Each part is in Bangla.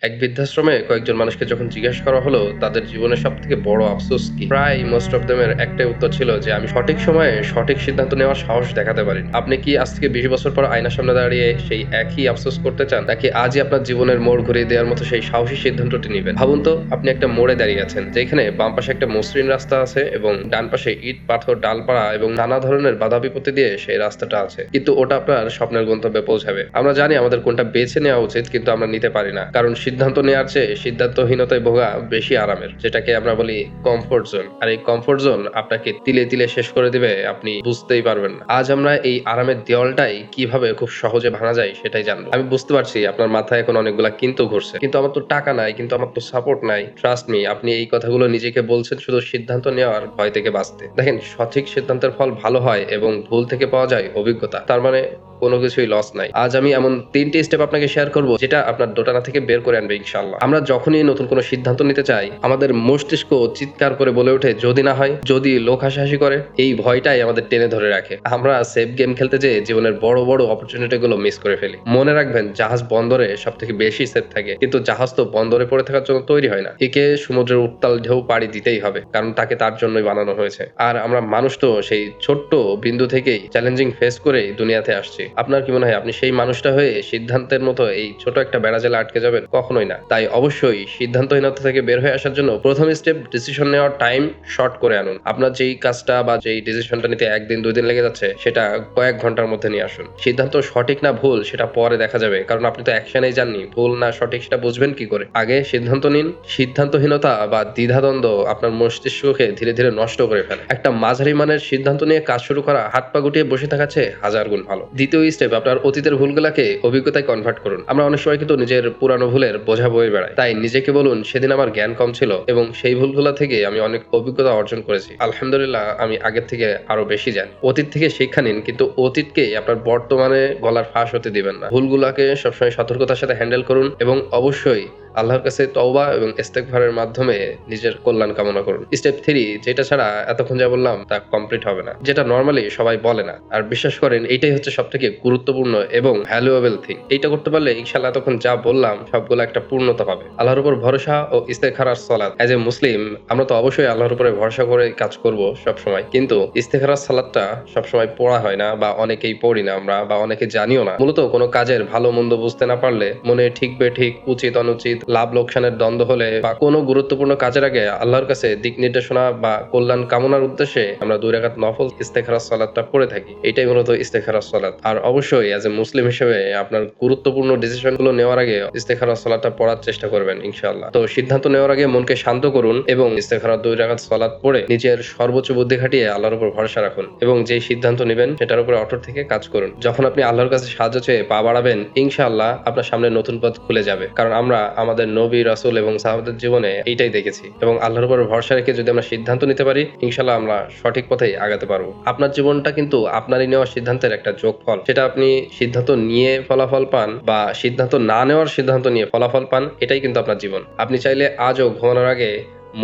এক বৃদ্ধাশ্রমে কয়েকজন মানুষকে যখন জিজ্ঞাসা করা হলো তাদের জীবনের সবথেকে বড় আফসোস কি, প্রায় মোস্ট অফ দেমের একটাই উত্তর ছিল যে আমি সঠিক সময়ে সঠিক সিদ্ধান্ত নেওয়ার সাহস দেখাতে পারিনি। আপনি কি আজ থেকে 20 বছর পর আয়নার সামনে দাঁড়িয়ে সেই একই আফসোস করতে চান, নাকি আজই আপনার জীবনের মোড় ঘুরিয়ে দেওয়ার মতো সেই সাহসী সিদ্ধান্তটি নেবেন? ভাবুন তো, আপনি একটা মোড়ে দাঁড়িয়ে আছেন যেখানে বাম পাশে একটা মসৃণ রাস্তা আছে এবং ডান পাশে ইট পাথর ডালপাড়া এবং নানা ধরনের বাধা বিপত্তি দিয়ে সেই রাস্তাটা আছে, কিন্তু ওটা আপনার স্বপ্নের গন্তব্যে পৌঁছাবে। আমরা জানি আমাদের কোনটা বেছে নেওয়া উচিত, কিন্তু আমরা নিতে পারি না, কারণ সিদ্ধান্ত নেওয়ার চেয়ে সিদ্ধান্তহীনতায় ভোগা বেশি আরামের, যেটাকে আমরা বলি কমফোর্ট জোন। আর এই কমফোর্ট জোন আপনাকে তিলে তিলে শেষ করে দিবে, আপনি বুঝতেই পারবেন না। আজ আমরা এই আরামের দেওয়ালটাই কিভাবে খুব সহজে ভাঙা যায় সেটাই জানবো। আমি বুঝতে পারছি আপনার মাথায় এখন অনেকগুলা কিন্তু ঘুরছে, কিন্তু আমার তো টাকা নাই, কিন্তু আমার তো সাপোর্ট নাই। ট্রাস্ট মি, আপনি এই কথাগুলো নিজেকে বলছেন শুধু সিদ্ধান্ত নেওয়ার ভয় থেকে বাঁচতে। দেখেন, সঠিক সিদ্ধান্তের ফল ভালো হয় এবং ভুল থেকে পাওয়া যায় অভিজ্ঞতা। তার মানে কোনো কিছুই লস নাই। আজ আমি এমন ৩ টি স্টেপ আপনাকে শেয়ার করব যেটা আপনার দোটানা থেকে বের করে আনবে ইনশাআল্লাহ। আমরা যখনই নতুন কোনো সিদ্ধান্ত নিতে চাই, আমাদের মস্তিষ্ক চিৎকার করে বলে ওঠে যদি না হয়, যদি লোক হাসাহাসি করে। এই ভয়টাই আমাদের টেনে ধরে রাখে। আমরা সেফ গেম খেলতে যেয়ে জীবনের বড় বড় অপরচুনিটি গুলো মিস করে ফেলি। মনে রাখবেন, জাহাজ বন্দরে সবথেকে বেশি সেফ থাকে, কিন্তু জাহাজ তো বন্দরে পড়ে থাকার জন্য তৈরি হয় না। একে সমুদ্রের উত্তাল ঢেউ পাড়ি দিতেই হবে, কারণ তাকে তার জন্যই বানানো হয়েছে। আর আমরা মানুষ তো সেই ছোট্ট বিন্দু থেকেই চ্যালেঞ্জিং ফেস করেই দুনিয়াতে আসছি। আপনার কি মনে হয় আপনি সেই মানুষটা হয়ে সিদ্ধান্তের মতো এই ছোট একটা বেড়াজালে আটকে যাবেন? কখনোই না। তাই অবশ্যই সিদ্ধান্তহীনতা থেকে বের হয়ে আসার জন্য প্রথম স্টেপ, ডিসিশন নেওয়ার টাইম শর্ট করে আনুন। আপনার যেই কাজটা বা যেই ডিসিশনটা নিতে ১ দিন ২ দিন লেগে যাচ্ছে, সেটা কয়েক ঘন্টার মধ্যে নিয়ে আসুন। সিদ্ধান্ত সঠিক না ভুল সেটা পরে দেখা যাবে, কারণ আপনি তো অ্যাকশনেই যাননি। ভুল না সঠিক সেটা বুঝবেন কি করে? আগে সিদ্ধান্ত নিন। সিদ্ধান্তহীনতা বা দ্বিধাদ্বন্দ্ব আপনার মস্তিষ্ককে ধীরে ধীরে নষ্ট করে ফেলে। একটা মাঝারি মানের সিদ্ধান্ত নিয়ে কাজ শুরু করা হাত পা গুটিয়ে বসে থাকার চেয়ে হাজার গুণ ভালো। দ্বিতীয় স্টেপ, আপনার অতীতের ভুলগুলাকে অভিজ্ঞতায় কনভার্ট করুন। আমরা অনেক সময় কিন্তু নিজের পুরানো ভুলের বোঝা বয়ে বেড়াই। তাই নিজেকে বলুন, সেদিন আমার জ্ঞান কম ছিল এবং সেই ভুলগুলা থেকে আমি অনেক অভিজ্ঞতা অর্জন করেছি। আলহামদুলিল্লাহ, আমি আগের থেকে আরো বেশি জানি। অতীত থেকে শিক্ষা নিন, কিন্তু অতীতকে আপনার বর্তমানে গলার ফাঁস হতে দিবেন না। ভুলগুলাকে সবসময় সতর্কতার সাথে হ্যান্ডেল করুন এবং অবশ্যই আল্লাহর কাছে তওবা এবং ইস্তেগফারের মাধ্যমে নিজের কল্যাণ কামনা করুন। স্টেপ 3, যেটা ছাড়া এতক্ষণ যা বললাম তা কমপ্লিট হবে না, যেটা নরমালি সবাই বলে না। আর বিশ্বাস করেন, এইটাই হচ্ছে সবথেকে গুরুত্বপূর্ণ এবং ভ্যালুয়েবল থিং। এইটা করতে পারলে ইনশাআল্লাহ এতক্ষণ যা বললাম সবগুলো একটা পূর্ণতা পাবে। আল্লাহর উপর ভরসা ও ইস্তেখারার সালাত। এজ এ মুসলিম আমরা তো অবশ্যই আল্লাহর উপরে ভরসা করে কাজ করব সবসময়, কিন্তু ইস্তেখারার সালাতটা সবসময় পড়া হয় না, বা অনেকেই পড়ি না আমরা, বা অনেকে জানিও না। মূলত কোনো কাজের ভালো মন্দ বুঝতে না পারলে, মনে ঠিক বেঠিক, উচিত অনুচিত, লাভ লোকসানের দ্বন্দ্ব হলে, বা কোনো গুরুত্বপূর্ণ কাজের আগে আল্লাহর কাছে দিক নির্দেশনা বা কল্যাণ কামনার উদ্দেশ্যে আমরা ২ রাকাত নফল ইস্তেখারার সালাতটা পড়ে থাকি। এটাই মূলত ইস্তেখারার সালাত। আর অবশ্যই এজ এ মুসলিম হিসেবে আপনার গুরুত্বপূর্ণ ডিসিশন গুলো নেওয়ার আগে ইস্তেখারার সালাতটা পড়ার চেষ্টা করবেন ইনশাআল্লাহ। তো সিদ্ধান্ত নেওয়ার আগে মনকে শান্ত করুন এবং ইস্তেখারার ২ রাকাত সালাত পড়ে নিজের সর্বোচ্চ বুদ্ধি খাটিয়ে আল্লাহর উপর ভরসা রাখুন এবং যেই সিদ্ধান্ত নেবেন সেটার উপর অটল থেকে কাজ করুন। যখন আপনি আল্লাহর কাছে সাহায্য চেয়ে পা বাড়াবেন, ইনশাআল্লাহ আপনার সামনে নতুন পথ খুলে যাবে। কারণ আমরা আমাদের নবী, রাসূল এবং সাহাবাদের জীবনে এইটাই দেখেছি। এবং আল্লাহর উপর ভরসা রেখে যদি আমরা সিদ্ধান্ত নিতে পারি, ইনশাআল্লাহ আমরা সঠিক পথেই আগাতে পারবো। আপনার জীবনটা কিন্তু আপনারই নেওয়া সিদ্ধান্তের একটা যোগফল। সেটা আপনি সিদ্ধান্ত নিয়ে ফলাফল পান বা সিদ্ধান্ত না নেওয়ার সিদ্ধান্ত নিয়ে ফলাফল পান, এটাই কিন্তু আপনার জীবন। আপনি চাইলে আজও ঘুমানোর আগে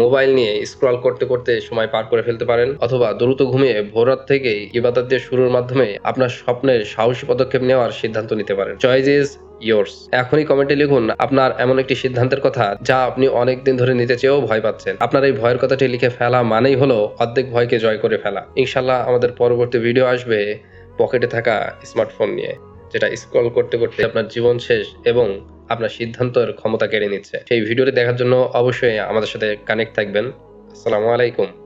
মোবাইল নিয়ে স্ক্রল করতে করতে সময় পার করে ফেলতে পারেন, অথবা দ্রুত ঘুমিয়ে ভোররাত থেকেই ইবাদত দিয়ে শুরুর মাধ্যমে আপনার স্বপ্নের সাহসী পদক্ষেপ নেওয়ার সিদ্ধান্ত নিতে পারেন। Choice is yours. এখনই কমেন্টে লিখুন আপনার এমন একটি সিদ্ধান্তের কথা যা আপনি অনেকদিন ধরে নিতে চেয়েও ভয় পাচ্ছেন। আপনার এই ভয়ের কথাটি লিখে ফেলা মানেই হলো অর্ধেক ভয়কে জয় করে ফেলা। ইনশাআল্লাহ আমাদের পরবর্তী ভিডিও আসবে পকেটে থাকা স্মার্টফোন নিয়ে, যেটা স্ক্রল করতে করতে আপনার জীবন শেষ এবং আপনার সিদ্ধান্তের ক্ষমতা কেড়ে নিচ্ছে। সেই ভিডিওটি দেখার জন্য অবশ্যই আমাদের সাথে কানেক্ট থাকবেন। আসসালামু আলাইকুম।